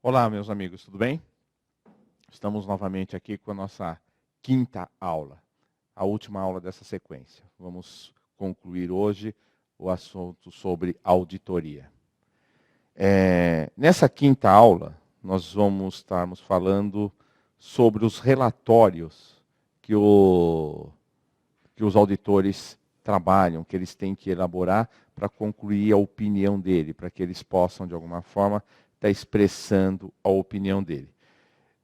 Olá, meus amigos, tudo bem? Estamos novamente aqui com a nossa quinta aula, a última aula dessa sequência. Vamos concluir hoje o assunto sobre auditoria. Nessa quinta aula, nós vamos estarmos falando sobre os relatórios que os auditores trabalham, que eles têm que elaborar para concluir a opinião dele, para que eles possam, de alguma forma, estar expressando a opinião dele.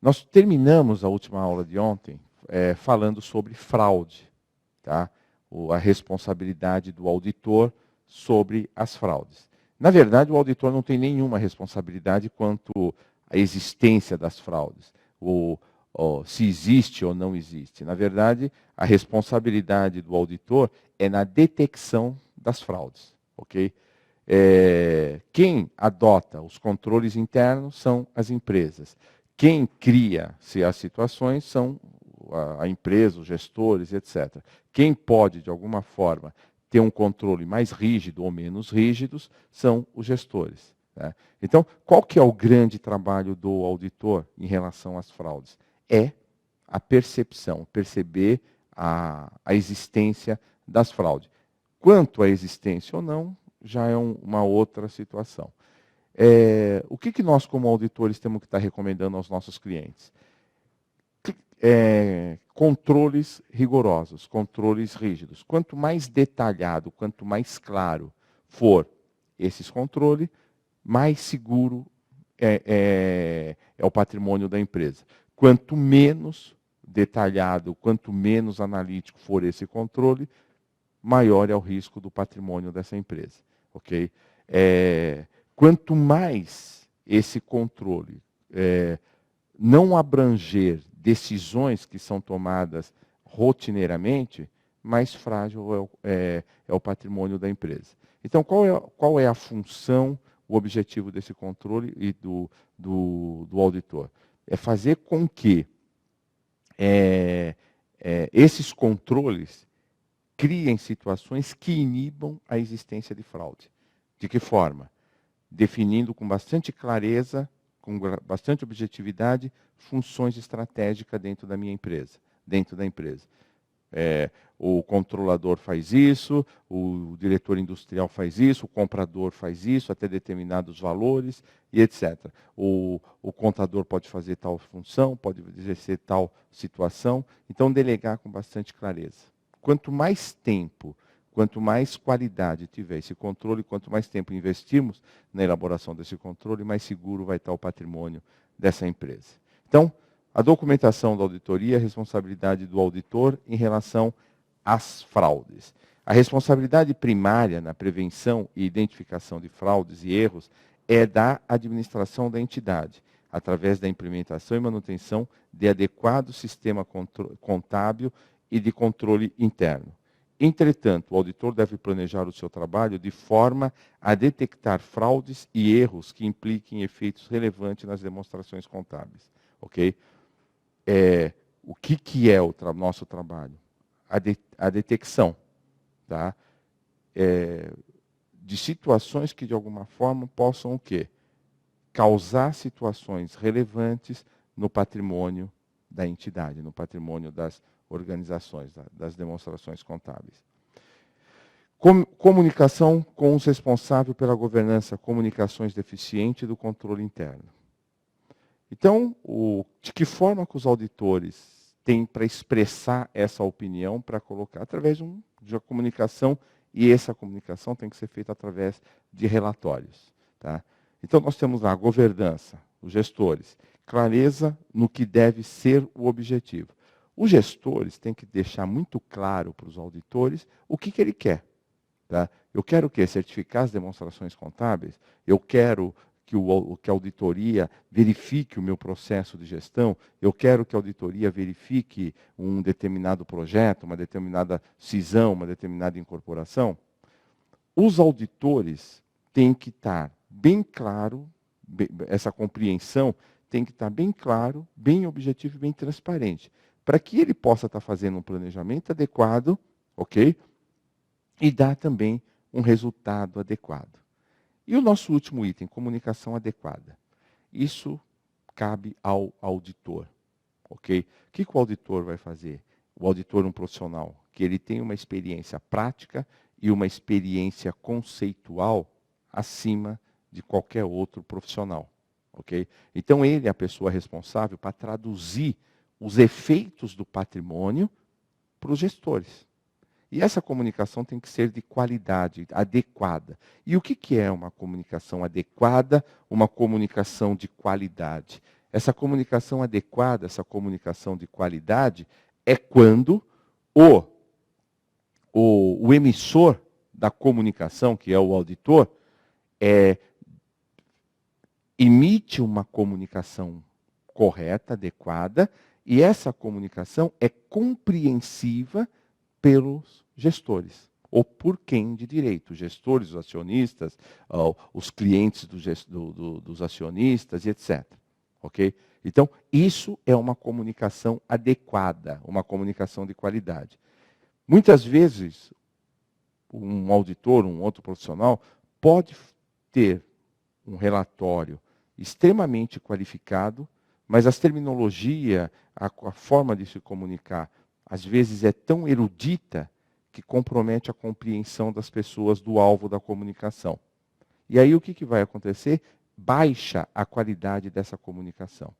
Nós terminamos a última aula de ontem falando sobre fraude, tá? A responsabilidade do auditor sobre as fraudes. Na verdade, o auditor não tem nenhuma responsabilidade quanto à existência das fraudes, se existe ou não existe. Na verdade, a responsabilidade do auditor é na detecção das fraudes, ok? Quem adota os controles internos são as empresas. Quem cria as situações são a empresa, os gestores, etc. Quem pode, de alguma forma, ter um controle mais rígido ou menos rígidos são os gestores. Né? Então, qual que é o grande trabalho do auditor em relação às fraudes? É a percepção, perceber a existência das fraudes. Quanto à existência ou não, já é uma outra situação. O que nós, como auditores, temos que estar recomendando aos nossos clientes? Controles rigorosos, controles rígidos. Quanto mais detalhado, quanto mais claro for esses controles, mais seguro é o patrimônio da empresa. Quanto menos detalhado, quanto menos analítico for esse controle, maior é o risco do patrimônio dessa empresa. Ok? Quanto mais esse controle não abranger decisões que são tomadas rotineiramente, mais frágil é o patrimônio da empresa. Então, qual é a função, o objetivo desse controle e do auditor? É fazer com que esses controles criem situações que inibam a existência de fraude. De que forma? Definindo com bastante clareza, com bastante objetividade, funções estratégicas dentro da minha empresa, dentro da empresa. O controlador faz isso, o diretor industrial faz isso, o comprador faz isso, até determinados valores, e etc. O contador pode fazer tal função, pode exercer tal situação. Então, delegar com bastante clareza. Quanto mais tempo, quanto mais qualidade tiver esse controle, quanto mais tempo investirmos na elaboração desse controle, mais seguro vai estar o patrimônio dessa empresa. Então, a documentação da auditoria é a responsabilidade do auditor em relação às fraudes. A responsabilidade primária na prevenção e identificação de fraudes e erros é da administração da entidade, através da implementação e manutenção de adequado sistema contábil e de controle interno. Entretanto, o auditor deve planejar o seu trabalho de forma a detectar fraudes e erros que impliquem efeitos relevantes nas demonstrações contábeis. Ok? O que é o nosso trabalho? A detecção, tá? De situações que, de alguma forma, possam o quê? Causar situações relevantes no patrimônio da entidade, no patrimônio das organizações, das demonstrações contábeis. Comunicação com os responsáveis pela governança, comunicações deficientes do controle interno. Então, de que forma que os auditores têm para expressar essa opinião, para colocar através de uma comunicação, e essa comunicação tem que ser feita através de relatórios. Tá? Então, nós temos lá a governança, os gestores, clareza no que deve ser o objetivo. Os gestores têm que deixar muito claro para os auditores o que ele quer. Tá? Eu quero o quê? Certificar as demonstrações contábeis? Eu quero que a auditoria verifique o meu processo de gestão? Eu quero que a auditoria verifique um determinado projeto, uma determinada cisão, uma determinada incorporação? Os auditores têm que estar bem claro, essa compreensão tem que estar bem claro, bem objetivo e bem transparente, para que ele possa estar fazendo um planejamento adequado, ok? E dar também um resultado adequado. E o nosso último item, comunicação adequada. Isso cabe ao auditor. Ok? O que o auditor vai fazer? O auditor é um profissional que ele tem uma experiência prática e uma experiência conceitual acima de qualquer outro profissional. Ok? Então ele é a pessoa responsável para traduzir os efeitos do patrimônio para os gestores. E essa comunicação tem que ser de qualidade, adequada. E o que é uma comunicação adequada, uma comunicação de qualidade? Essa comunicação adequada, essa comunicação de qualidade, é quando o emissor da comunicação, que é o auditor, emite uma comunicação correta, adequada, e essa comunicação é compreensiva pelos gestores, ou por quem de direito, os gestores, os acionistas, os clientes dos acionistas, etc. Ok? Então, isso é uma comunicação adequada, uma comunicação de qualidade. Muitas vezes, um auditor, um outro profissional, pode ter um relatório extremamente qualificado, mas a terminologia, a forma de se comunicar, às vezes é tão erudita que compromete a compreensão das pessoas do alvo da comunicação. E aí o que vai acontecer? Baixa a qualidade dessa comunicação.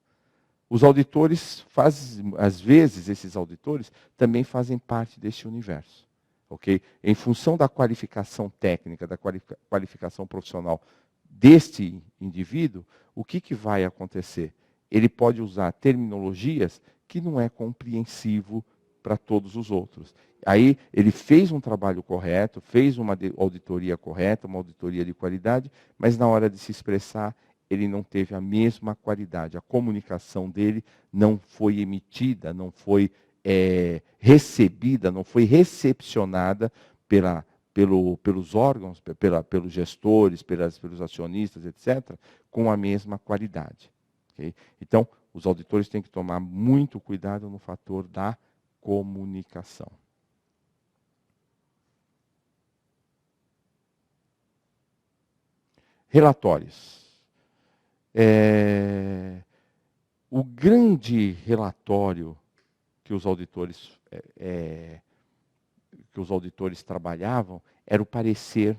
Os auditores fazem, às vezes, esses auditores também fazem parte desse universo. Ok? Em função da qualificação técnica, da qualificação profissional deste indivíduo, o que vai acontecer? Ele pode usar terminologias que não é compreensivo para todos os outros. Aí ele fez um trabalho correto, fez uma auditoria correta, uma auditoria de qualidade, mas na hora de se expressar, ele não teve a mesma qualidade. A comunicação dele não foi emitida, não foi recebida, não foi recepcionada pelos órgãos, pelos gestores, pelos acionistas, etc., com a mesma qualidade. Okay? Então, os auditores têm que tomar muito cuidado no fator da comunicação. Relatórios. O grande relatório que os auditores trabalhavam era o parecer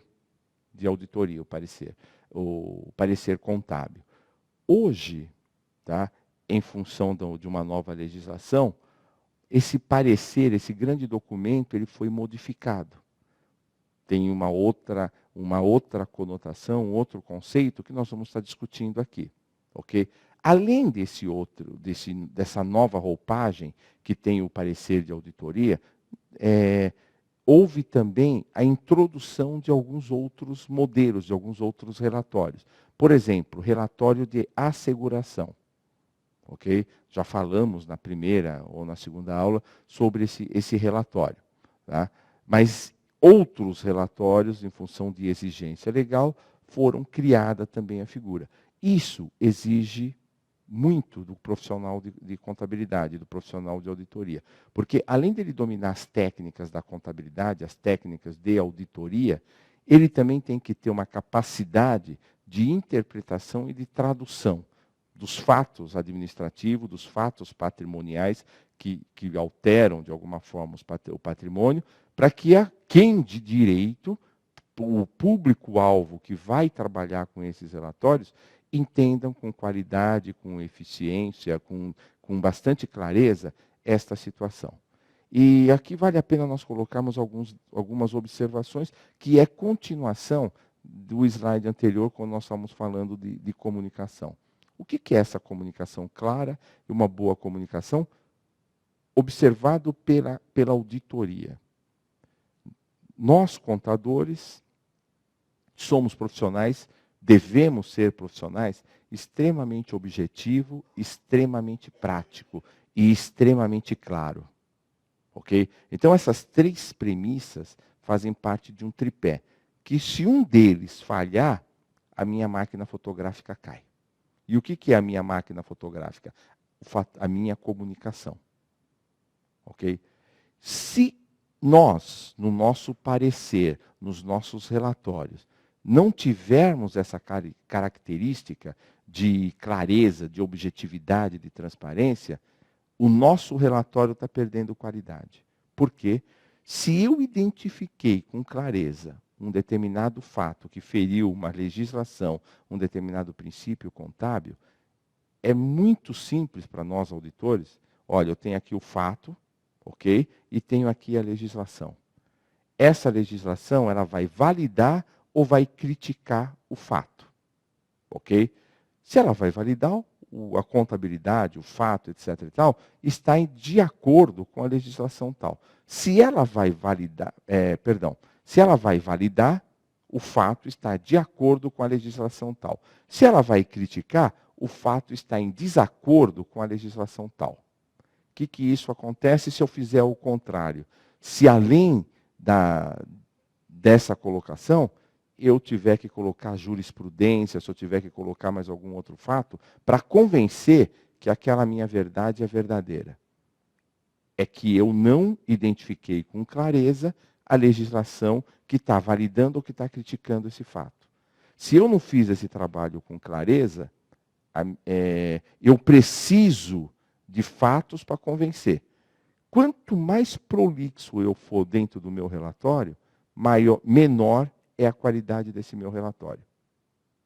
de auditoria, o parecer contábil. Hoje, tá, em função de uma nova legislação, esse parecer, esse grande documento, ele foi modificado. Tem uma outra conotação, um outro conceito que nós vamos estar discutindo aqui. Ok? Além dessa nova roupagem que tem o parecer de auditoria, houve também a introdução de alguns outros modelos, de alguns outros relatórios. Por exemplo, relatório de asseguração. Ok? Já falamos na primeira ou na segunda aula sobre esse relatório. Tá? Mas outros relatórios, em função de exigência legal, foram criada também a figura. Isso exige muito do profissional de contabilidade, do profissional de auditoria. Porque, além dele dominar as técnicas da contabilidade, as técnicas de auditoria, ele também tem que ter uma capacidade de interpretação e de tradução dos fatos administrativos, dos fatos patrimoniais que alteram, de alguma forma, o patrimônio, para que quem de direito, o público-alvo que vai trabalhar com esses relatórios, entendam com qualidade, com eficiência, com bastante clareza esta situação. E aqui vale a pena nós colocarmos algumas observações, que é continuação do slide anterior, quando nós estávamos falando de comunicação. O que é essa comunicação clara e uma boa comunicação? Observado pela auditoria. Nós, contadores, somos profissionais, devemos ser profissionais extremamente objetivo, extremamente prático e extremamente claro. Ok? Então, essas três premissas fazem parte de um tripé, que se um deles falhar, a minha máquina fotográfica cai. E o que é a minha máquina fotográfica? A minha comunicação. Ok? Se nós, no nosso parecer, nos nossos relatórios, não tivermos essa característica de clareza, de objetividade, de transparência, o nosso relatório está perdendo qualidade. Por quê? Se eu identifiquei com clareza um determinado fato que feriu uma legislação, um determinado princípio contábil, é muito simples para nós auditores. Olha, eu tenho aqui o fato, ok? E tenho aqui a legislação. Essa legislação, ela vai validar ou vai criticar o fato, ok? Se ela vai validar, a contabilidade, o fato, etc. e tal, está de acordo com a legislação tal. Se ela vai validar, se ela vai validar, o fato está de acordo com a legislação tal. Se ela vai criticar, o fato está em desacordo com a legislação tal. O que isso acontece se eu fizer o contrário? Se além dessa colocação, eu tiver que colocar jurisprudência, se eu tiver que colocar mais algum outro fato, para convencer que aquela minha verdade é verdadeira. É que eu não identifiquei com clareza a legislação que está validando ou que está criticando esse fato. Se eu não fiz esse trabalho com clareza, eu preciso de fatos para convencer. Quanto mais prolixo eu for dentro do meu relatório, menor é a qualidade desse meu relatório.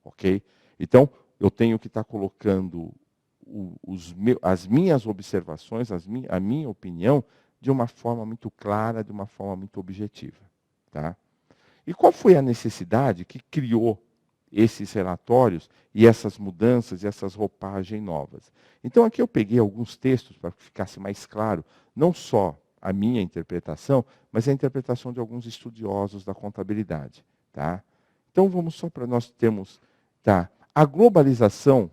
Ok? Então, eu tenho que estar colocando as minhas observações, a minha opinião, de uma forma muito clara, de uma forma muito objetiva. Tá? E qual foi a necessidade que criou esses relatórios e essas mudanças e essas roupagens novas? Então, aqui eu peguei alguns textos para que ficasse mais claro, não só a minha interpretação, mas a interpretação de alguns estudiosos da contabilidade. Tá? Então, vamos só para nós termos... Tá? A globalização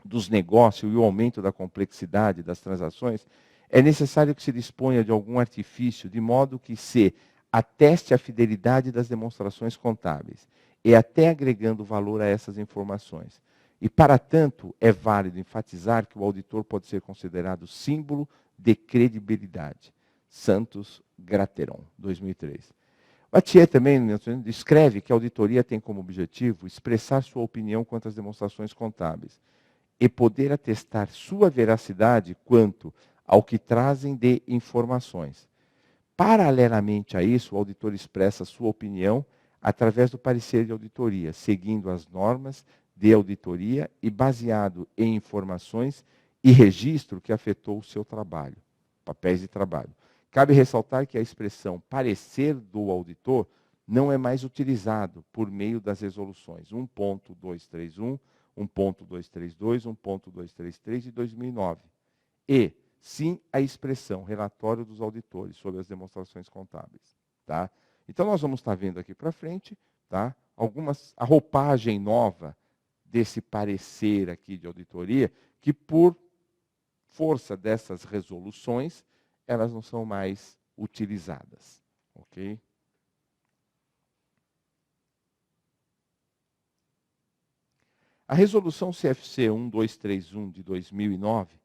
dos negócios e o aumento da complexidade das transações, é necessário que se disponha de algum artifício, de modo que se ateste a fidelidade das demonstrações contábeis, e até agregando valor a essas informações. E, para tanto, é válido enfatizar que o auditor pode ser considerado símbolo de credibilidade. Santos Grateron, 2003. Mathieu também escreve que a auditoria tem como objetivo expressar sua opinião quanto às demonstrações contábeis e poder atestar sua veracidade quanto ao que trazem de informações. Paralelamente a isso, o auditor expressa sua opinião através do parecer de auditoria, seguindo as normas de auditoria e baseado em informações e registro que afetou o seu trabalho, papéis de trabalho. Cabe ressaltar que a expressão parecer do auditor não é mais utilizado por meio das resoluções 1.231, 1.232, 1.233 de 2009. E, sim, a expressão relatório dos auditores sobre as demonstrações contábeis. Tá? Então, nós vamos estar vendo aqui para frente, tá? A roupagem nova desse parecer aqui de auditoria, que por força dessas resoluções, elas não são mais utilizadas. Ok? A resolução CFC 1231 de 2009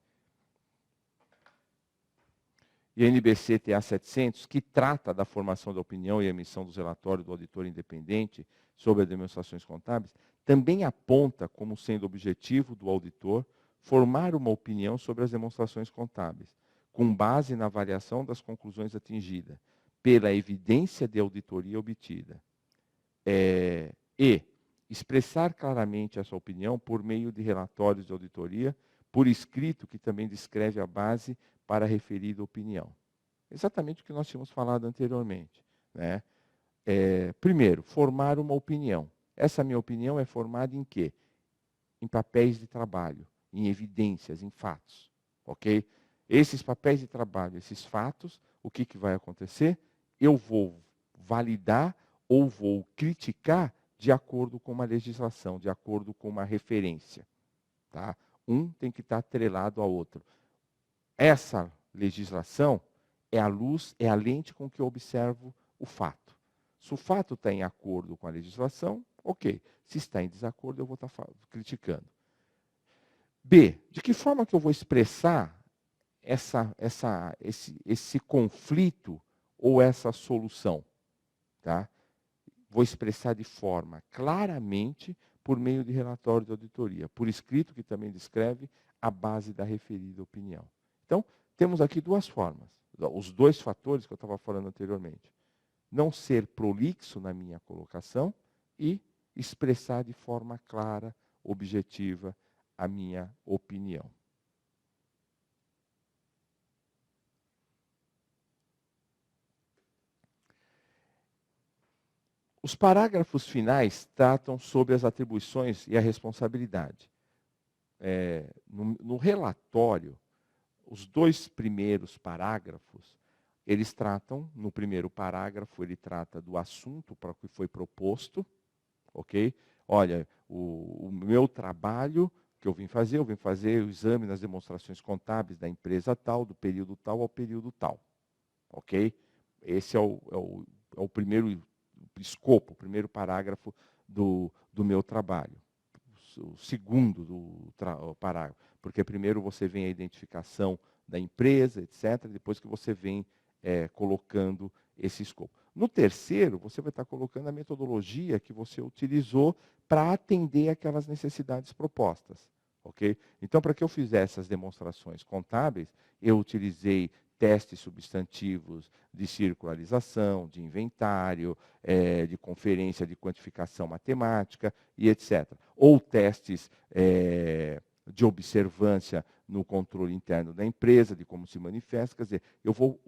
e a NBC TA 700, que trata da formação da opinião e emissão dos relatórios do auditor independente sobre as demonstrações contábeis, também aponta como sendo objetivo do auditor formar uma opinião sobre as demonstrações contábeis, com base na avaliação das conclusões atingidas, pela evidência de auditoria obtida. E expressar claramente essa opinião por meio de relatórios de auditoria, por escrito, que também descreve a base para a referida opinião. Exatamente o que nós tínhamos falado anteriormente. Né? Primeiro, formar uma opinião. Essa minha opinião é formada em quê? Em papéis de trabalho, em evidências, em fatos. Ok? Esses papéis de trabalho, esses fatos, o que vai acontecer? Eu vou validar ou vou criticar de acordo com uma legislação, de acordo com uma referência. Tá? Um tem que estar atrelado ao outro. Essa legislação é a luz, é a lente com que eu observo o fato. Se o fato está em acordo com a legislação, ok. Se está em desacordo, eu vou estar criticando. B, de que forma que eu vou expressar esse conflito ou essa solução? Tá? Vou expressar de forma claramente por meio de relatório de auditoria, por escrito, que também descreve a base da referida opinião. Então, temos aqui duas formas, os dois fatores que eu estava falando anteriormente. Não ser prolixo na minha colocação e expressar de forma clara, objetiva, a minha opinião. Os parágrafos finais tratam sobre as atribuições e a responsabilidade. No relatório, os dois primeiros parágrafos, eles tratam, no primeiro parágrafo, ele trata do assunto para o que foi proposto, ok? Olha, o meu trabalho que eu vim fazer o exame nas demonstrações contábeis da empresa tal, do período tal ao período tal, ok? Esse é o primeiro escopo, o primeiro parágrafo do meu trabalho. O segundo o parágrafo, porque primeiro você vem a identificação da empresa, etc., depois que você vem colocando esse escopo. No terceiro, você vai estar colocando a metodologia que você utilizou para atender aquelas necessidades propostas. Ok? Então, para que eu fizesse as demonstrações contábeis, eu utilizei testes substantivos de circularização, de inventário, de conferência de quantificação matemática e etc. Ou testes de observância no controle interno da empresa, de como se manifesta. Quer dizer, eu vou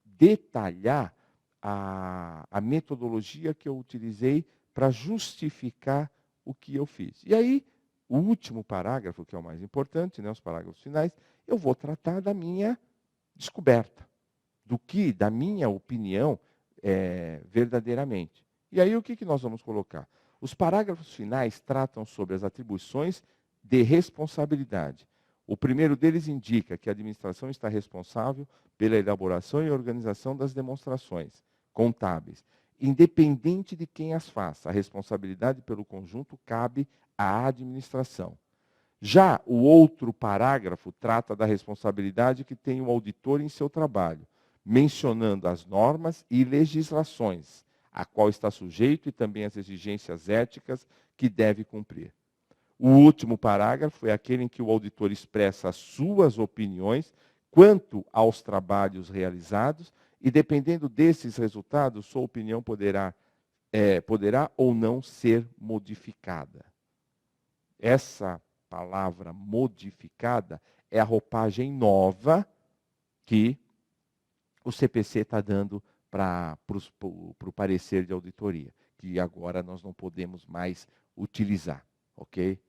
detalhar a metodologia que eu utilizei para justificar o que eu fiz. E aí, o último parágrafo, que é o mais importante, né, os parágrafos finais, eu vou tratar da minha descoberta, da minha opinião verdadeiramente. E aí o que nós vamos colocar? Os parágrafos finais tratam sobre as atribuições de responsabilidade. O primeiro deles indica que a administração está responsável pela elaboração e organização das demonstrações contábeis, independente de quem as faça. A responsabilidade pelo conjunto cabe à administração. Já o outro parágrafo trata da responsabilidade que tem o auditor em seu trabalho, mencionando as normas e legislações a qual está sujeito e também as exigências éticas que deve cumprir. O último parágrafo é aquele em que o auditor expressa as suas opiniões quanto aos trabalhos realizados e, dependendo desses resultados, sua opinião poderá ou não ser modificada. Essa palavra modificada é a roupagem nova que o CPC está dando para o parecer de auditoria, que agora nós não podemos mais utilizar, ok?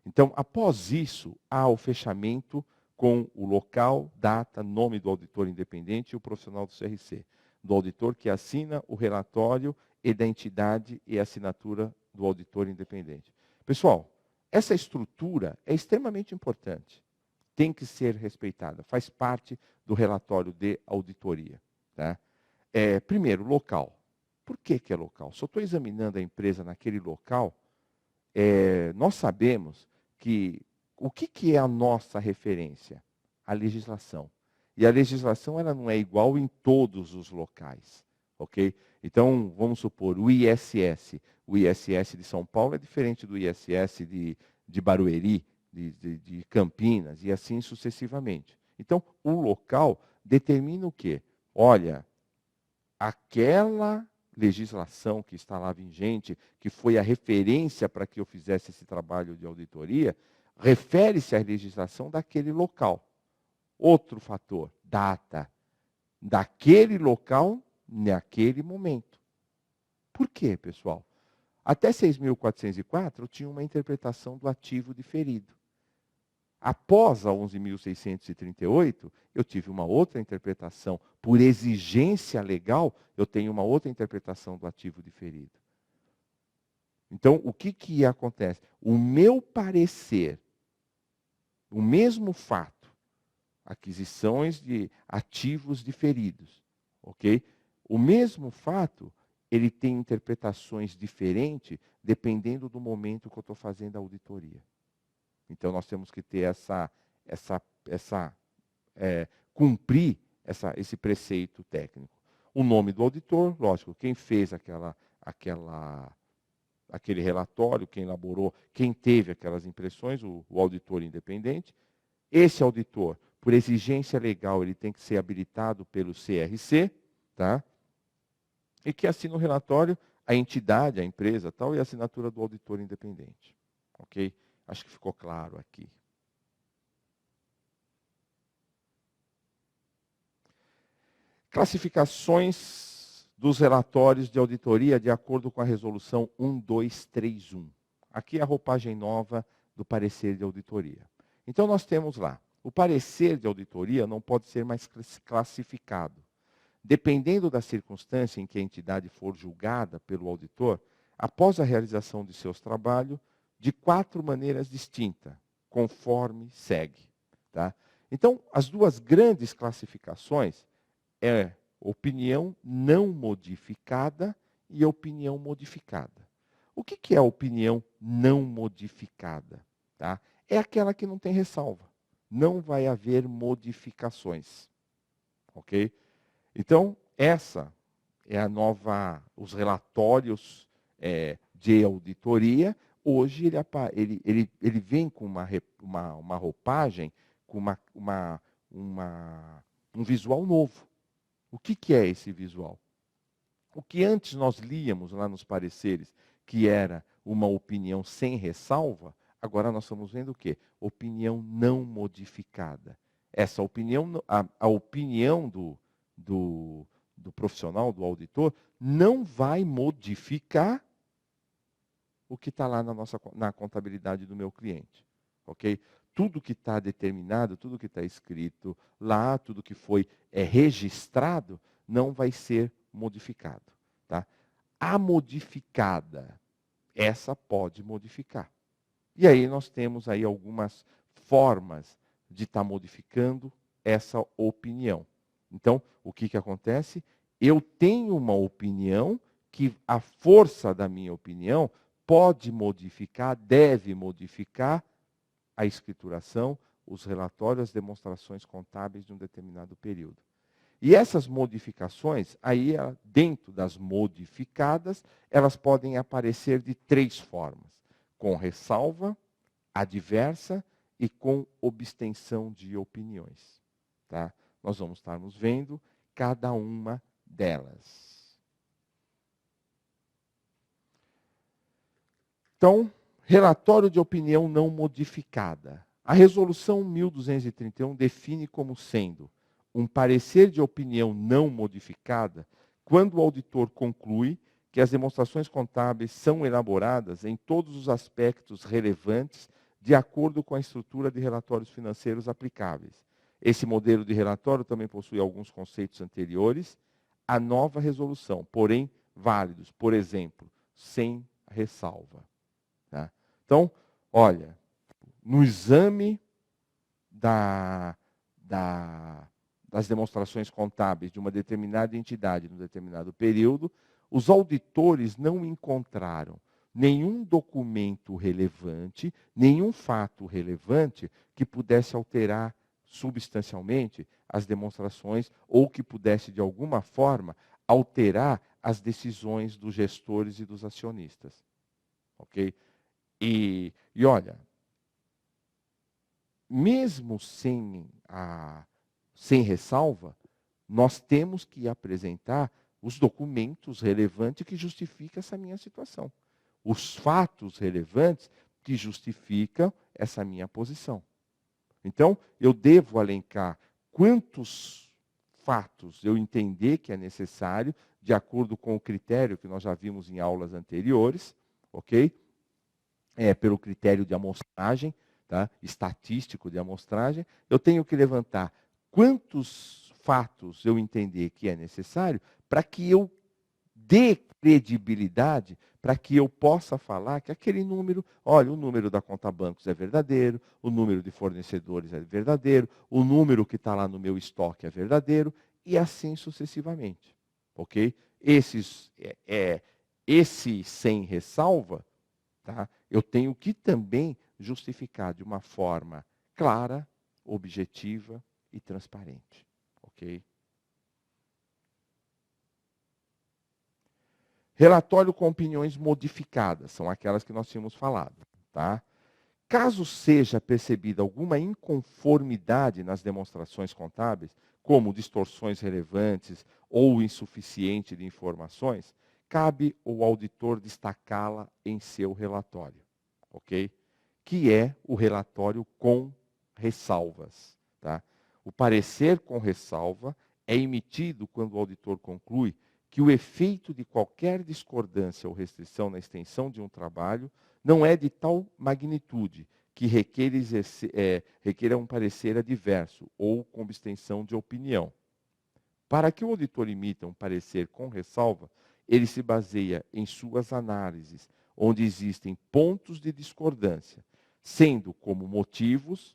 Então, após isso, há o fechamento com o local, data, nome do auditor independente e o profissional do CRC, do auditor que assina o relatório e da entidade e assinatura do auditor independente. Pessoal, essa estrutura é extremamente importante, tem que ser respeitada, faz parte do relatório de auditoria. Tá? Primeiro, local. Por que é local? Se eu estou examinando a empresa naquele local, nós sabemos que o que é a nossa referência? A legislação. E a legislação ela não é igual em todos os locais. Ok? Então, vamos supor, o ISS. O ISS de São Paulo é diferente do ISS de Barueri, de Campinas, e assim sucessivamente. Então, o local determina o quê? Olha, aquela legislação que está lá vigente, que foi a referência para que eu fizesse esse trabalho de auditoria, refere-se à legislação daquele local. Outro fator, data. Daquele local, naquele momento. Por quê, pessoal? Até 6.404 tinha uma interpretação do ativo diferido. Após a 11.638, eu tive uma outra interpretação. Por exigência legal, eu tenho uma outra interpretação do ativo diferido. Então, o que acontece? O meu parecer, o mesmo fato, aquisições de ativos diferidos, ok? O mesmo fato, ele tem interpretações diferentes dependendo do momento que eu estou fazendo a auditoria. Então, nós temos que ter cumprir esse preceito técnico. O nome do auditor, lógico, quem fez aquela aquele relatório, quem elaborou, quem teve aquelas impressões, o auditor independente. Esse auditor, por exigência legal, ele tem que ser habilitado pelo CRC, tá? E que assina o relatório a entidade, a empresa, tal, e a assinatura do auditor independente. Ok? Acho que ficou claro aqui. Classificações dos relatórios de auditoria de acordo com a resolução 1231. Aqui é a roupagem nova do parecer de auditoria. Então nós temos lá, o parecer de auditoria não pode ser mais classificado. Dependendo da circunstância em que a entidade for julgada pelo auditor, após a realização de seus trabalhos, de 4 maneiras distintas, conforme segue. Tá? Então, as duas grandes classificações é opinião não modificada e opinião modificada. O que é a opinião não modificada? Tá? É aquela que não tem ressalva. Não vai haver modificações. Ok? Então, essa é a nova, os relatórios de auditoria. Hoje ele vem com uma roupagem, com um visual novo. O que é esse visual? O que antes nós líamos lá nos pareceres, que era uma opinião sem ressalva, agora nós estamos vendo o quê? Opinião não modificada. Essa opinião, a opinião do profissional, do auditor, não vai modificar o que está lá na contabilidade do meu cliente. Ok? Tudo que está determinado, tudo que está escrito lá, tudo que foi registrado, não vai ser modificado. Tá? A modificada, essa pode modificar. E aí nós temos aí algumas formas de estar modificando essa opinião. Então, o que acontece? Eu tenho uma opinião que a força da minha opinião pode modificar, deve modificar a escrituração, os relatórios, as demonstrações contábeis de um determinado período. E essas modificações, aí dentro das modificadas, elas podem aparecer de 3 formas: com ressalva, adversa e com obstenção de opiniões. Tá? Nós vamos estarmos vendo cada uma delas. Então, relatório de opinião não modificada. A resolução 1231 define como sendo um parecer de opinião não modificada quando o auditor conclui que as demonstrações contábeis são elaboradas em todos os aspectos relevantes de acordo com a estrutura de relatórios financeiros aplicáveis. Esse modelo de relatório também possui alguns conceitos anteriores à nova resolução, porém válidos, por exemplo, sem ressalva. Tá? Então, olha, no exame das demonstrações contábeis de uma determinada entidade, num determinado período, os auditores não encontraram nenhum documento relevante, nenhum fato relevante que pudesse alterar substancialmente as demonstrações ou que pudesse, de alguma forma, alterar as decisões dos gestores e dos acionistas. Ok? E olha, mesmo sem ressalva, nós temos que apresentar os documentos relevantes que justificam essa minha situação. Os fatos relevantes que justificam essa minha posição. Então, eu devo alencar quantos fatos eu entender que é necessário, de acordo com o critério que nós já vimos em aulas anteriores, ok? Pelo critério de amostragem, tá? Estatístico de amostragem, eu tenho que levantar quantos fatos eu entender que é necessário para que eu dê credibilidade, para que eu possa falar que aquele número, olha, o número da conta bancos é verdadeiro, o número de fornecedores é verdadeiro, o número que está lá no meu estoque é verdadeiro, e assim sucessivamente. Ok? Esse sem ressalva, tá? Eu tenho que também justificar de uma forma clara, objetiva e transparente. Ok? Relatório com opiniões modificadas, são aquelas que nós tínhamos falado. Tá? Caso seja percebida alguma inconformidade nas demonstrações contábeis, como distorções relevantes ou insuficiente de informações, cabe ao auditor destacá-la em seu relatório, ok? Que é o relatório com ressalvas. Tá? O parecer com ressalva é emitido quando o auditor conclui que o efeito de qualquer discordância ou restrição na extensão de um trabalho não é de tal magnitude que requeira um parecer adverso ou com abstenção de opinião. Para que o auditor emita um parecer com ressalva, ele se baseia em suas análises, onde existem pontos de discordância, sendo como motivos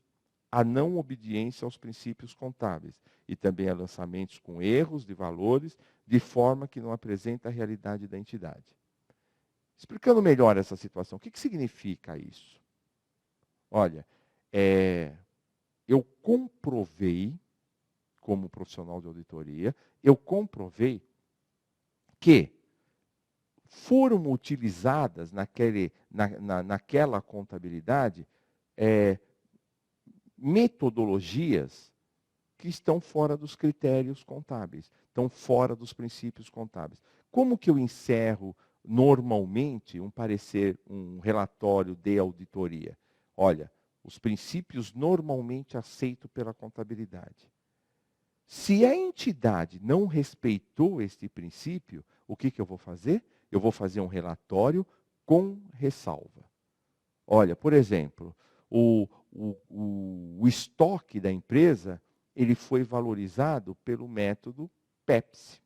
a não obediência aos princípios contábeis e também a lançamentos com erros de valores, de forma que não apresenta a realidade da entidade. Explicando melhor essa situação, o que significa isso? Olha, eu comprovei, como profissional de auditoria, eu comprovei que foram utilizadas naquela contabilidade metodologias que estão fora dos critérios contábeis, estão fora dos princípios contábeis. Como que eu encerro normalmente um parecer, um relatório de auditoria? Olha, os princípios normalmente aceitos pela contabilidade. Se a entidade não respeitou este princípio, o que eu vou fazer? Eu vou fazer um relatório com ressalva. Olha, por exemplo, o estoque da empresa, ele foi valorizado pelo método Pepsi.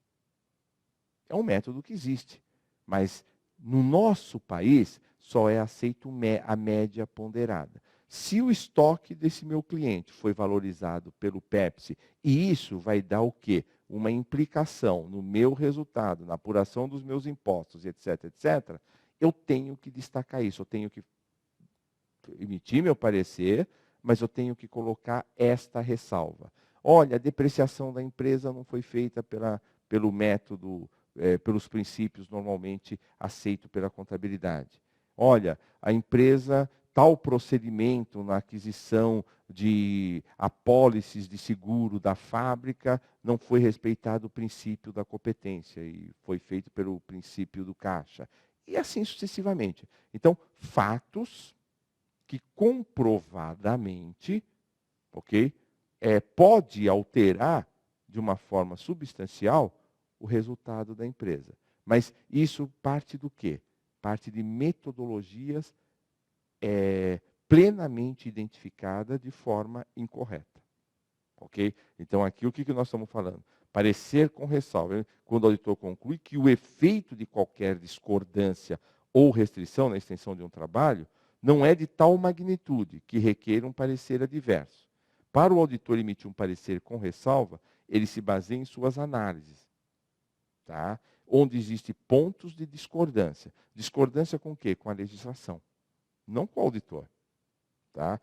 É um método que existe, mas no nosso país só é aceito a média ponderada. Se o estoque desse meu cliente foi valorizado pelo Pepsi, e isso vai dar o quê? Uma implicação no meu resultado, na apuração dos meus impostos, etc., etc., eu tenho que destacar isso, eu tenho que emitir meu parecer, mas eu tenho que colocar esta ressalva. Olha, a depreciação da empresa não foi feita pelo método, pelos princípios normalmente aceitos pela contabilidade. Olha, a empresa, tal procedimento na aquisição de apólices de seguro da fábrica, não foi respeitado o princípio da competência e foi feito pelo princípio do caixa. E assim sucessivamente. Então, fatos que comprovadamente, ok, pode alterar de uma forma substancial o resultado da empresa. Mas isso parte do quê? Parte de metodologias plenamente identificadas de forma incorreta. Ok? Então, aqui o que nós estamos falando? Parecer com ressalva. Quando o auditor conclui que o efeito de qualquer discordância ou restrição na extensão de um trabalho não é de tal magnitude que requer um parecer adverso. Para o auditor emitir um parecer com ressalva, ele se baseia em suas análises, tá? Onde existem pontos de discordância. Discordância com o quê? Com a legislação, não com o auditor. Tá?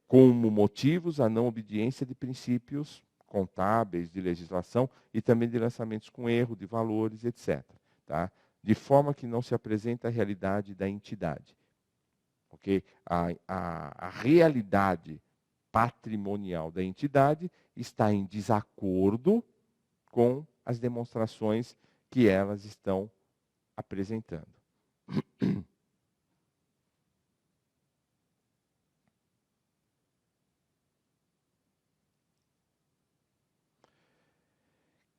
Como motivos a não obediência de princípios contábeis, de legislação e também de lançamentos com erro de valores, etc. Tá? De forma que não se apresenta a realidade da entidade. Okay? A realidade patrimonial da entidade está em desacordo com as demonstrações que elas estão apresentando.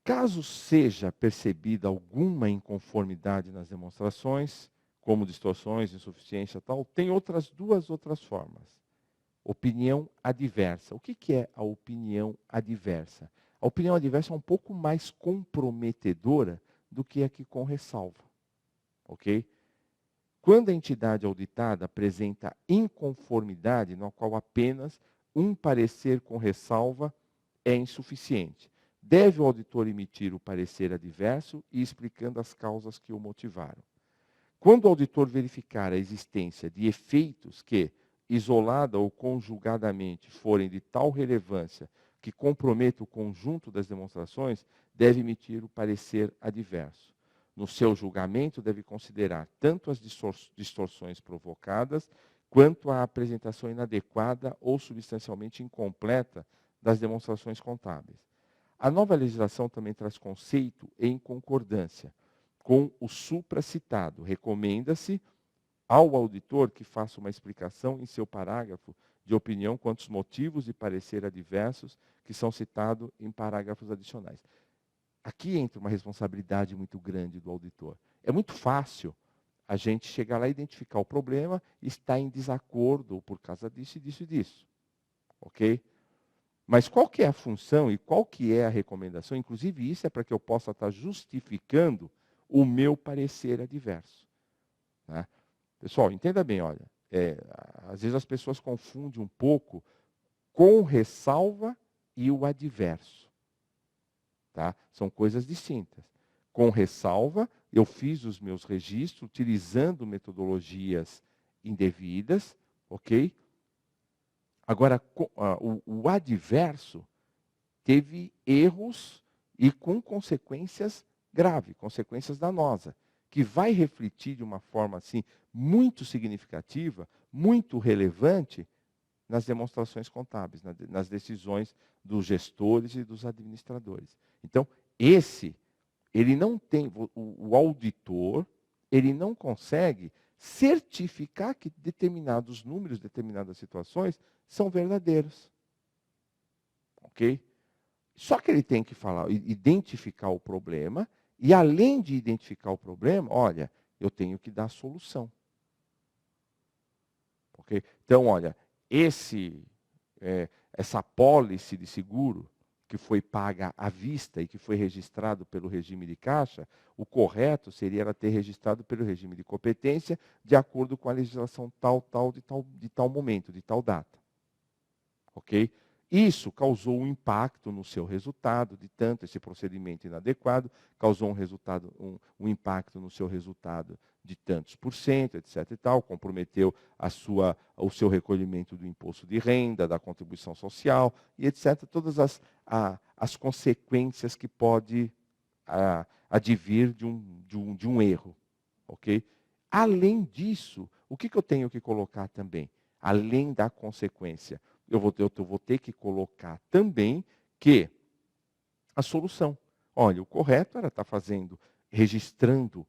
Caso seja percebida alguma inconformidade nas demonstrações, como distorções, insuficiência tal, tem duas outras formas. Opinião adversa. O que é a opinião adversa? A opinião adversa é um pouco mais comprometedora do que a que com ressalva. Ok? Quando a entidade auditada apresenta inconformidade, no qual apenas um parecer com ressalva é insuficiente, deve o auditor emitir o parecer adverso e explicando as causas que o motivaram. Quando o auditor verificar a existência de efeitos que, isolada ou conjugadamente, forem de tal relevância que comprometa o conjunto das demonstrações, deve emitir o parecer adverso. no seu julgamento, deve considerar tanto as distorções provocadas, quanto a apresentação inadequada ou substancialmente incompleta das demonstrações contábeis. A nova legislação também traz conceito em concordância com o supracitado. Recomenda-se ao auditor que faça uma explicação em seu parágrafo de opinião quanto aos motivos de parecer adversos que são citados em parágrafos adicionais. Aqui entra uma responsabilidade muito grande do auditor. É muito fácil a gente chegar lá e identificar o problema e estar em desacordo por causa disso, disso e disso. Ok? Mas qual que é a função e qual que é a recomendação? Inclusive isso é para que eu possa estar justificando o meu parecer adverso. Né? Pessoal, entenda bem, olha, às vezes as pessoas confundem um pouco com ressalva e o adverso. Tá? São coisas distintas. Com ressalva, eu fiz os meus registros utilizando metodologias indevidas, ok? Agora, o adverso teve erros e com consequências graves, consequências danosas, que vai refletir de uma forma assim muito significativa, muito relevante nas demonstrações contábeis, nas decisões dos gestores e dos administradores. Então, ele não tem, o auditor, ele não consegue certificar que determinados números, determinadas situações são verdadeiros. Ok? Só que ele tem que falar, identificar o problema, e além de identificar o problema, olha, eu tenho que dar a solução. Ok? Então, olha, essa apólice de seguro que foi paga à vista e que foi registrado pelo regime de caixa, o correto seria ela ter registrado pelo regime de competência de acordo com a legislação de tal momento, de tal data. Ok? Isso causou um impacto no seu resultado, de tanto esse procedimento inadequado, causou um impacto no seu resultado de tantos por cento, etc. e tal, comprometeu o seu recolhimento do imposto de renda, da contribuição social, e etc. Todas as consequências que pode advir de um erro. Ok? Além disso, o que eu tenho que colocar também? Além da consequência, eu vou ter que colocar também que a solução. Olha, o correto era estar registrando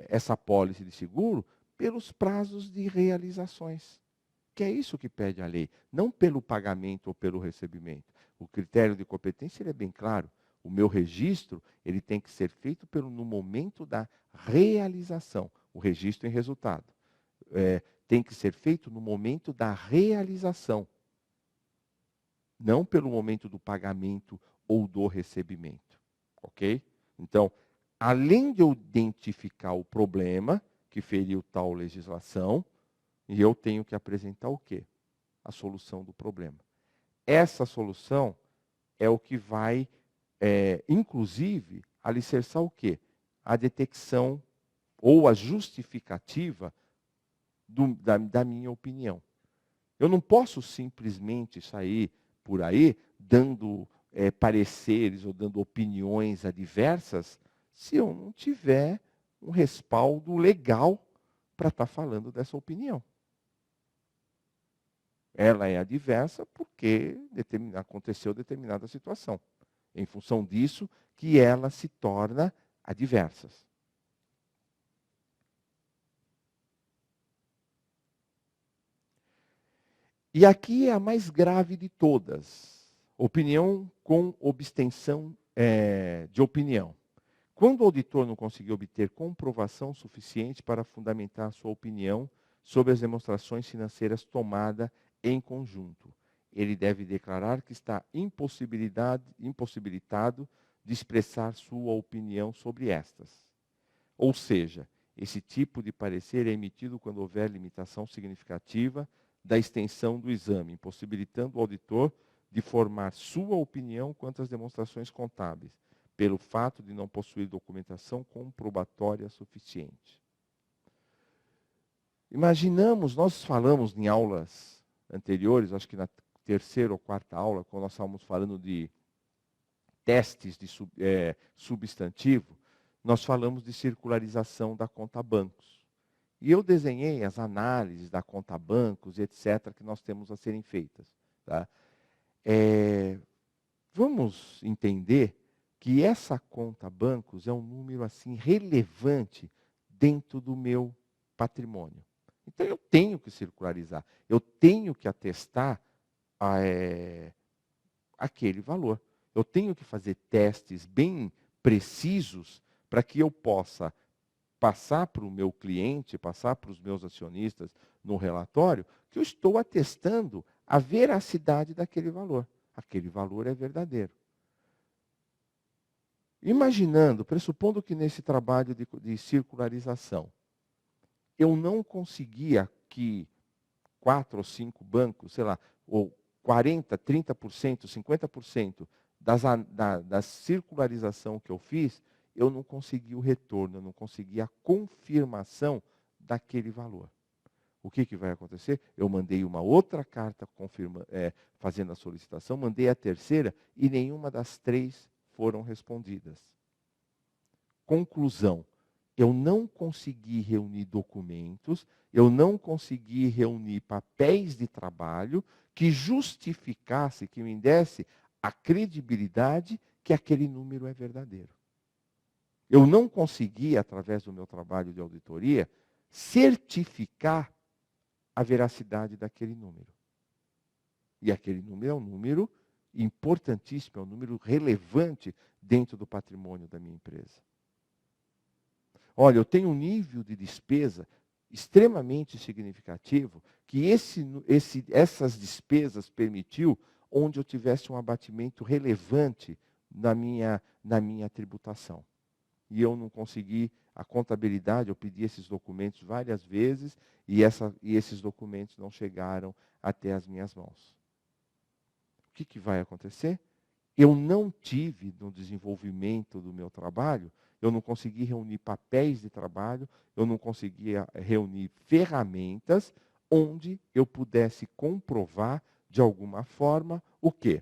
essa apólice de seguro pelos prazos de realizações. Que é isso que pede a lei, não pelo pagamento ou pelo recebimento. O critério de competência é bem claro. O meu registro ele tem que ser feito no momento da realização, o registro em resultado. Tem que ser feito no momento da realização, não pelo momento do pagamento ou do recebimento. Ok? Então, além de eu identificar o problema que feriu tal legislação, eu tenho que apresentar o quê? A solução do problema. Essa solução é o que vai, inclusive, alicerçar o quê? A detecção ou a justificativa da minha opinião. Eu não posso simplesmente sair por aí dando pareceres ou dando opiniões adversas se eu não tiver um respaldo legal para estar falando dessa opinião. Ela é adversa porque aconteceu determinada situação. Em função disso, que ela se torna adversas. E aqui é a mais grave de todas. Opinião com abstenção de opinião. Quando o auditor não conseguir obter comprovação suficiente para fundamentar sua opinião sobre as demonstrações financeiras tomadas em conjunto, ele deve declarar que está impossibilitado de expressar sua opinião sobre estas. Ou seja, esse tipo de parecer é emitido quando houver limitação significativa da extensão do exame, impossibilitando o auditor de formar sua opinião quanto às demonstrações contábeis, pelo fato de não possuir documentação comprobatória suficiente. Imaginamos, nós falamos em aulas anteriores, acho que na terceira ou quarta aula, quando nós estávamos falando de testes de substantivo, nós falamos de circularização da conta bancos. E eu desenhei as análises da conta bancos, etc., que nós temos a serem feitas. Tá? Vamos entender que essa conta bancos é um número assim relevante dentro do meu patrimônio. Então eu tenho que circularizar, eu tenho que atestar aquele valor. Eu tenho que fazer testes bem precisos para que eu possa passar para o meu cliente, passar para os meus acionistas no relatório, que eu estou atestando a veracidade daquele valor. Aquele valor é verdadeiro. Imaginando, pressupondo que nesse trabalho de circularização, eu não conseguia que 4 ou 5 bancos, sei lá, ou 40%, 30%, 50% da circularização que eu fiz, eu não consegui o retorno, eu não consegui a confirmação daquele valor. O que vai acontecer? Eu mandei uma outra carta fazendo a solicitação, mandei a terceira e nenhuma das 3 foram respondidas. Conclusão, eu não consegui reunir documentos, eu não consegui reunir papéis de trabalho que justificasse, que me desse a credibilidade que aquele número é verdadeiro. Eu não consegui, através do meu trabalho de auditoria, certificar a veracidade daquele número. E aquele número é um número importantíssimo, é um número relevante dentro do patrimônio da minha empresa. Olha, eu tenho um nível de despesa extremamente significativo que essas despesas permitiu onde eu tivesse um abatimento relevante na minha tributação. E eu não consegui a contabilidade, eu pedi esses documentos várias vezes e esses documentos não chegaram até as minhas mãos. O que vai acontecer? Eu não tive, no desenvolvimento do meu trabalho, eu não consegui reunir papéis de trabalho, eu não conseguia reunir ferramentas onde eu pudesse comprovar, de alguma forma, o quê?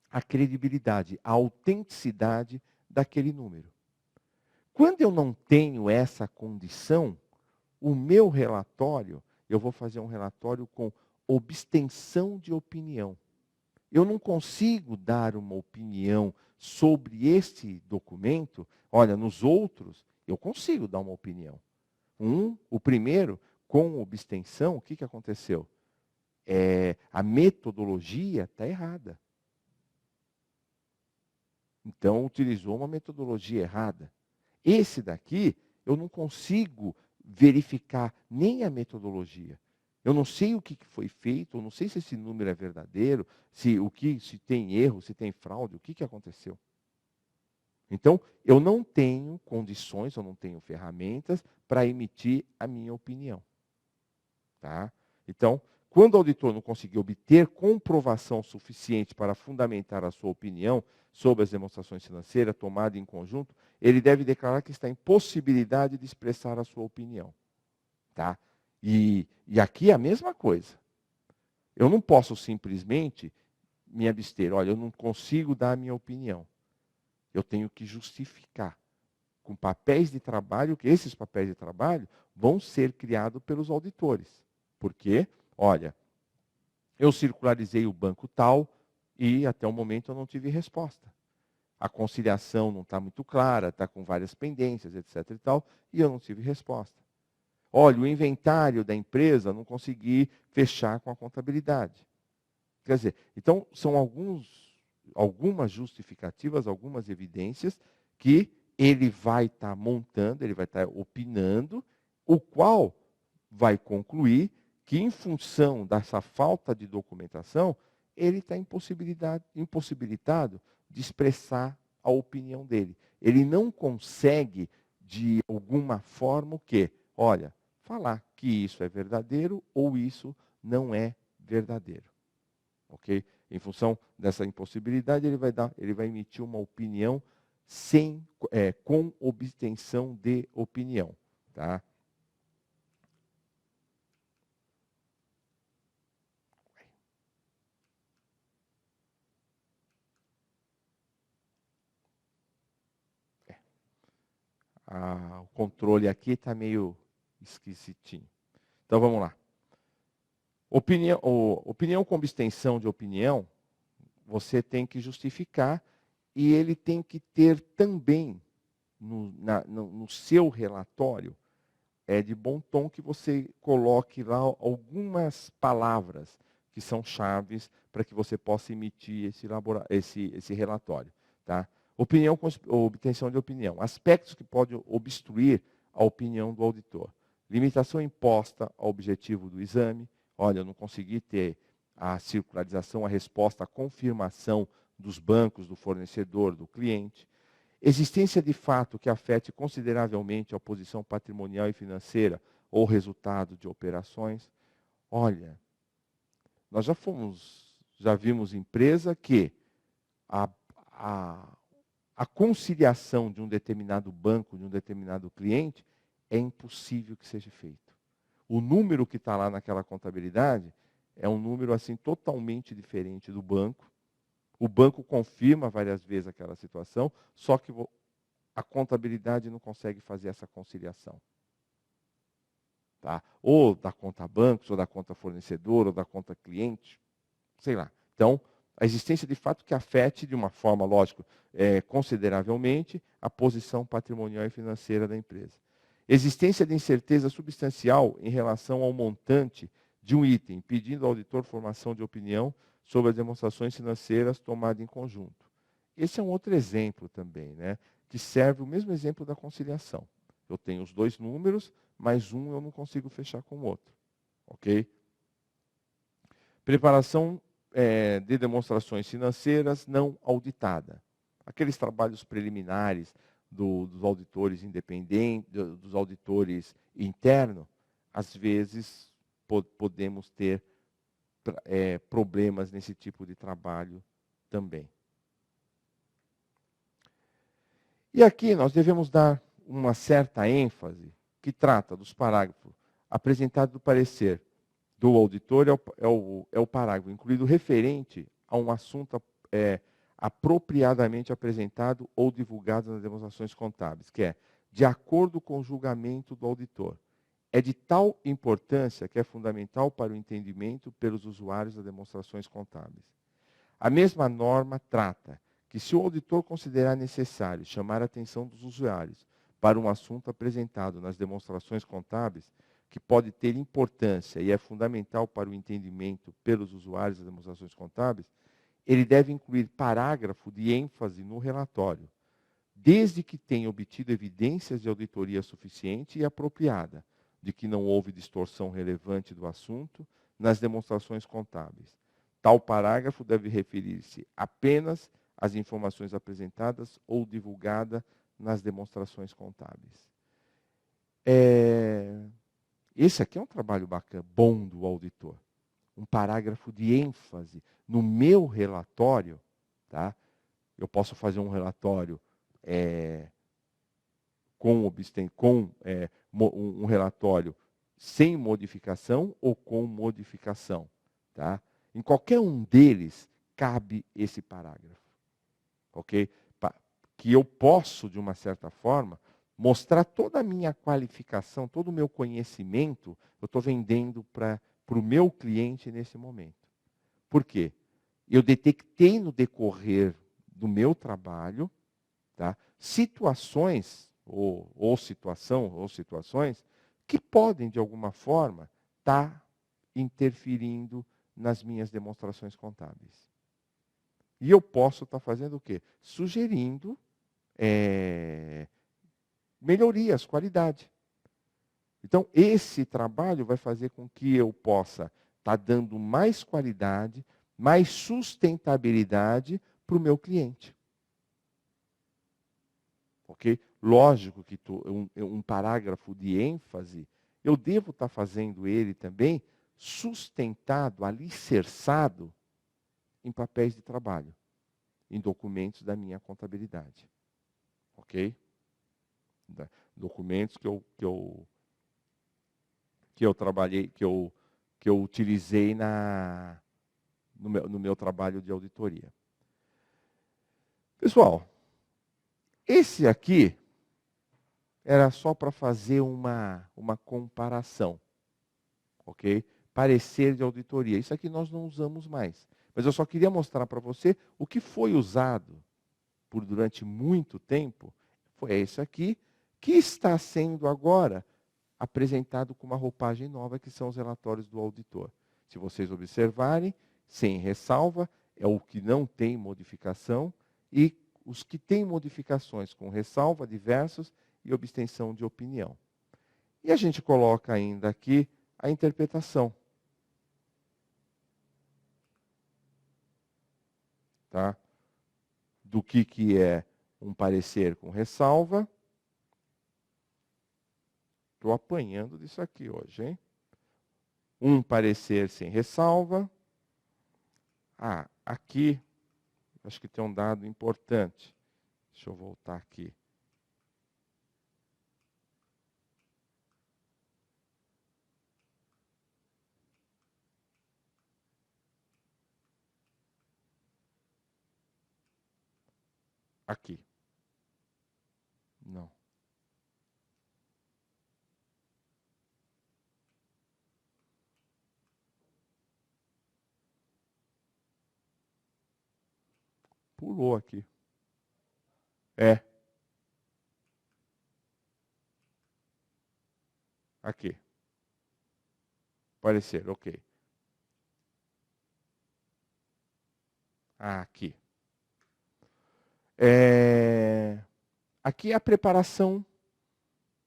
A credibilidade, a autenticidade daquele número. Quando eu não tenho essa condição, o meu relatório, eu vou fazer um relatório com abstenção de opinião. Eu não consigo dar uma opinião sobre este documento. Olha, nos outros, eu consigo dar uma opinião. O primeiro, com abstenção, o que aconteceu? A metodologia está errada. Então, utilizou uma metodologia errada. Esse daqui, eu não consigo verificar nem a metodologia. Eu não sei o que foi feito, eu não sei se esse número é verdadeiro, se tem erro, se tem fraude, o que aconteceu. Então, eu não tenho condições, eu não tenho ferramentas para emitir a minha opinião. Tá? Então, quando o auditor não conseguir obter comprovação suficiente para fundamentar a sua opinião sobre as demonstrações financeiras tomadas em conjunto, ele deve declarar que está em possibilidade de expressar a sua opinião. Tá? E aqui é a mesma coisa. Eu não posso simplesmente me abster. Olha, eu não consigo dar a minha opinião. Eu tenho que justificar com papéis de trabalho, que esses papéis de trabalho vão ser criados pelos auditores. Por quê? Olha, eu circularizei o banco tal e até o momento eu não tive resposta. A conciliação não está muito clara, está com várias pendências, etc. e tal, e eu não tive resposta. Olha, o inventário da empresa não consegui fechar com a contabilidade. Quer dizer, então são algumas justificativas, algumas evidências que ele vai estar montando, ele vai estar opinando, o qual vai concluir que, em função dessa falta de documentação, ele está impossibilitado de expressar a opinião dele. Ele não consegue, de alguma forma, o quê? Olha, falar que isso é verdadeiro ou isso não é verdadeiro. Ok? Em função dessa impossibilidade, ele vai emitir uma opinião com obtenção de opinião. Tá? o controle aqui está meio esquisitinho. Então vamos lá. Opinião como extensão de opinião, você tem que justificar e ele tem que ter também no seu relatório, é de bom tom que você coloque lá algumas palavras que são chaves para que você possa emitir esse relatório. Tá? Obtenção de opinião. Aspectos que podem obstruir a opinião do auditor. Limitação imposta ao objetivo do exame. Olha, eu não consegui ter a circularização, a resposta, a confirmação dos bancos, do fornecedor, do cliente. Existência de fato que afete consideravelmente a posição patrimonial e financeira ou resultado de operações. Olha, nós já vimos empresa que a, a conciliação de um determinado banco, de um determinado cliente, é impossível que seja feito. O número que está lá naquela contabilidade é um número assim totalmente diferente do banco. O banco confirma várias vezes aquela situação, só que a contabilidade não consegue fazer essa conciliação. Tá? Ou da conta bancos, ou da conta fornecedor, ou da conta cliente, sei lá. Então, a existência de fato que afete, de uma forma, lógico, consideravelmente, a posição patrimonial e financeira da empresa. Existência de incerteza substancial em relação ao montante de um item, pedindo ao auditor formação de opinião sobre as demonstrações financeiras tomadas em conjunto. Esse é um outro exemplo também, né, que serve o mesmo exemplo da conciliação. Eu tenho os dois números, mas um eu não consigo fechar com o outro. Ok? Preparação de demonstrações financeiras não auditada. Aqueles trabalhos preliminares dos auditores independentes, dos auditores internos, às vezes podemos ter problemas nesse tipo de trabalho também. E aqui nós devemos dar uma certa ênfase que trata dos parágrafos apresentados do parecer do auditor, é o parágrafo incluído referente a um assunto apropriadamente apresentado ou divulgado nas demonstrações contábeis, que é de acordo com o julgamento do auditor. É de tal importância que é fundamental para o entendimento pelos usuários das demonstrações contábeis. A mesma norma trata que se o auditor considerar necessário chamar a atenção dos usuários para um assunto apresentado nas demonstrações contábeis, que pode ter importância e é fundamental para o entendimento pelos usuários das demonstrações contábeis, ele deve incluir parágrafo de ênfase no relatório, desde que tenha obtido evidências de auditoria suficiente e apropriada, de que não houve distorção relevante do assunto nas demonstrações contábeis. Tal parágrafo deve referir-se apenas às informações apresentadas ou divulgadas nas demonstrações contábeis. Esse aqui é um trabalho bacana, bom do auditor. Um parágrafo de ênfase no meu relatório. Tá? Eu posso fazer um relatório um relatório sem modificação ou com modificação. Tá? Em qualquer um deles cabe esse parágrafo. Ok? Que eu posso, de uma certa forma, mostrar toda a minha qualificação, todo o meu conhecimento, eu estou vendendo para o meu cliente nesse momento. Por quê? Eu detectei no decorrer do meu trabalho, tá, situações ou situações que podem, de alguma forma, estar interferindo nas minhas demonstrações contábeis. E eu posso estar fazendo o quê? Sugerindo melhorias, qualidade. Então, esse trabalho vai fazer com que eu possa estar dando mais qualidade, mais sustentabilidade para o meu cliente. Ok? Lógico que um parágrafo de ênfase, eu devo estar fazendo ele também sustentado, alicerçado em papéis de trabalho, em documentos da minha contabilidade. Ok? Documentos que eu trabalhei, que eu utilizei no meu trabalho de auditoria. Pessoal, esse aqui era só para fazer uma comparação, ok? Parecer de auditoria. Isso aqui nós não usamos mais. Mas eu só queria mostrar para você o que foi usado por durante muito tempo, foi isso aqui, que está sendo agora apresentado com uma roupagem nova, que são os relatórios do auditor. Se vocês observarem, sem ressalva, é o que não tem modificação, e os que têm modificações com ressalva, diversos, e abstenção de opinião. E a gente coloca ainda aqui a interpretação. Tá? Do que é um parecer com ressalva. Estou apanhando disso aqui hoje, hein? Um parecer sem ressalva. Ah, aqui, acho que tem um dado importante. Deixa eu voltar aqui. Aqui. Não. Pulou aqui. É. Aqui. Parecer, ok. Ah, aqui. Aqui é a preparação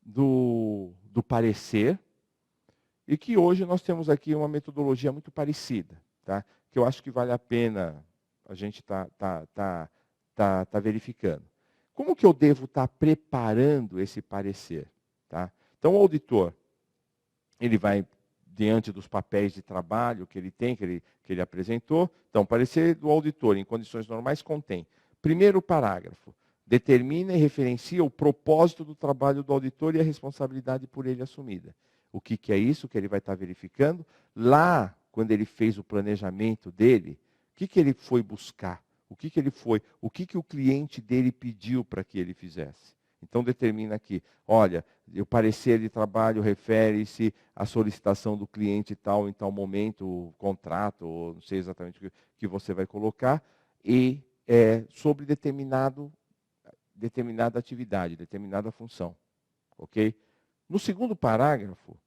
do parecer, e que hoje nós temos aqui uma metodologia muito parecida, tá? Que eu acho que vale a pena a gente tá verificando. Como que eu devo estar preparando esse parecer? Tá? Então, o auditor, ele vai diante dos papéis de trabalho que ele tem, que ele apresentou. Então, o parecer do auditor, em condições normais, contém, primeiro parágrafo, determina e referencia o propósito do trabalho do auditor e a responsabilidade por ele assumida. O que é isso que ele vai estar verificando? Lá, quando ele fez o planejamento dele, o que ele foi buscar? O que o cliente dele pediu para que ele fizesse? Então determina aqui, olha, o parecer de trabalho refere-se à solicitação do cliente tal em tal momento, o contrato, ou não sei exatamente o que você vai colocar, e sobre determinada atividade, determinada função. Ok? No segundo parágrafo,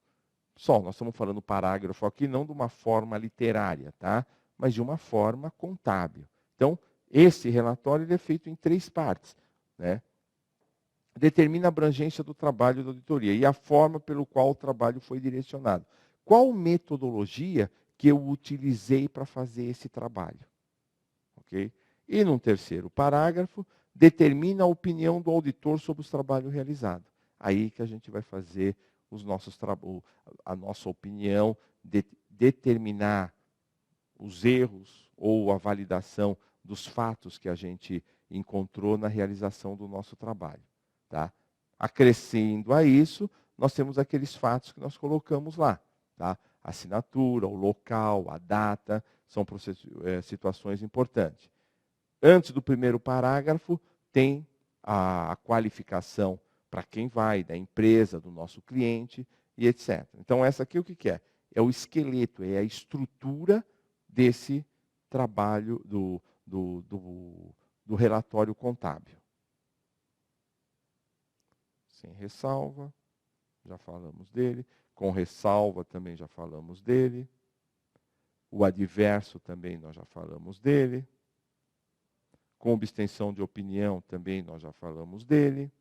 nós estamos falando parágrafo aqui não de uma forma literária, tá? Mas de uma forma contábil. Então, esse relatório ele é feito em 3 partes, né? Determina a abrangência do trabalho da auditoria e a forma pelo qual o trabalho foi direcionado. Qual metodologia que eu utilizei para fazer esse trabalho? Ok? E num terceiro parágrafo, determina a opinião do auditor sobre os trabalhos realizados. Aí que a gente vai fazer a nossa opinião, determinar os erros ou a validação dos fatos que a gente encontrou na realização do nosso trabalho. Tá? Acrescendo a isso, nós temos aqueles fatos que nós colocamos lá. Tá? A assinatura, o local, a data, são situações importantes. Antes do primeiro parágrafo, tem a qualificação para quem vai, da empresa, do nosso cliente e etc. Então, essa aqui o que é? É o esqueleto, é a estrutura desse trabalho do relatório contábil. Sem ressalva, já falamos dele. Com ressalva, também já falamos dele. O adverso, também nós já falamos dele. Com abstenção de opinião, também nós já falamos dele.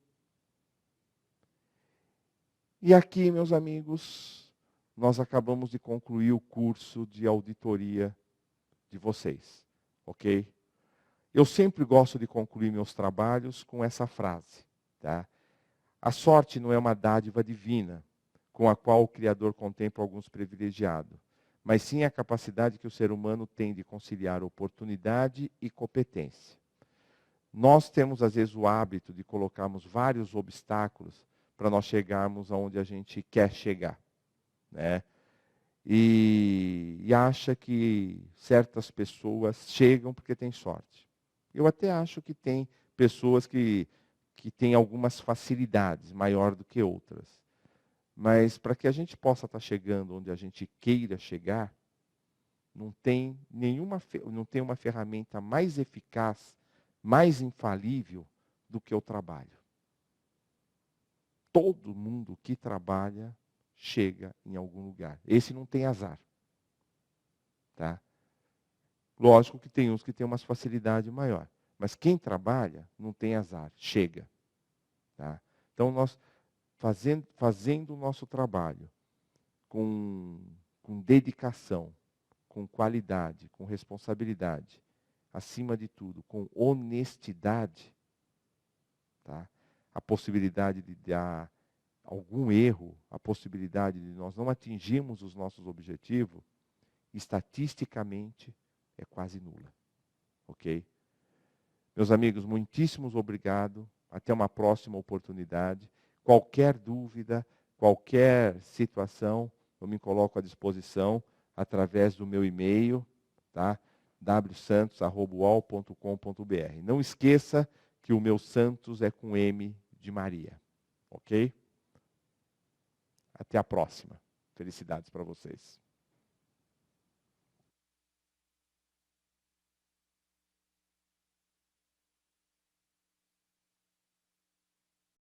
E aqui, meus amigos, nós acabamos de concluir o curso de auditoria de vocês, ok? Eu sempre gosto de concluir meus trabalhos com essa frase, tá? A sorte não é uma dádiva divina, com a qual o Criador contempla alguns privilegiados, mas sim a capacidade que o ser humano tem de conciliar oportunidade e competência. Nós temos, às vezes, o hábito de colocarmos vários obstáculos para nós chegarmos aonde a gente quer chegar, né? E acha que certas pessoas chegam porque têm sorte. Eu até acho que tem pessoas que que têm algumas facilidades maior do que outras. Mas para que a gente possa estar chegando onde a gente queira chegar, não tem uma ferramenta mais eficaz, mais infalível do que o trabalho. Todo mundo que trabalha chega em algum lugar. Esse não tem azar. Tá? Lógico que tem uns que têm uma facilidade maior. Mas quem trabalha não tem azar, chega. Tá? Então, nós fazendo o nosso trabalho com dedicação, com qualidade, com responsabilidade, acima de tudo, com honestidade, tá? A possibilidade de dar algum erro, a possibilidade de nós não atingirmos os nossos objetivos, estatisticamente é quase nula. Ok? Meus amigos, muitíssimos obrigado. Até uma próxima oportunidade. Qualquer dúvida, qualquer situação, eu me coloco à disposição através do meu e-mail, tá? wsantos@uol.com.br. Não esqueça que o meu Santos é com M de Maria. Ok? Até a próxima. Felicidades para vocês.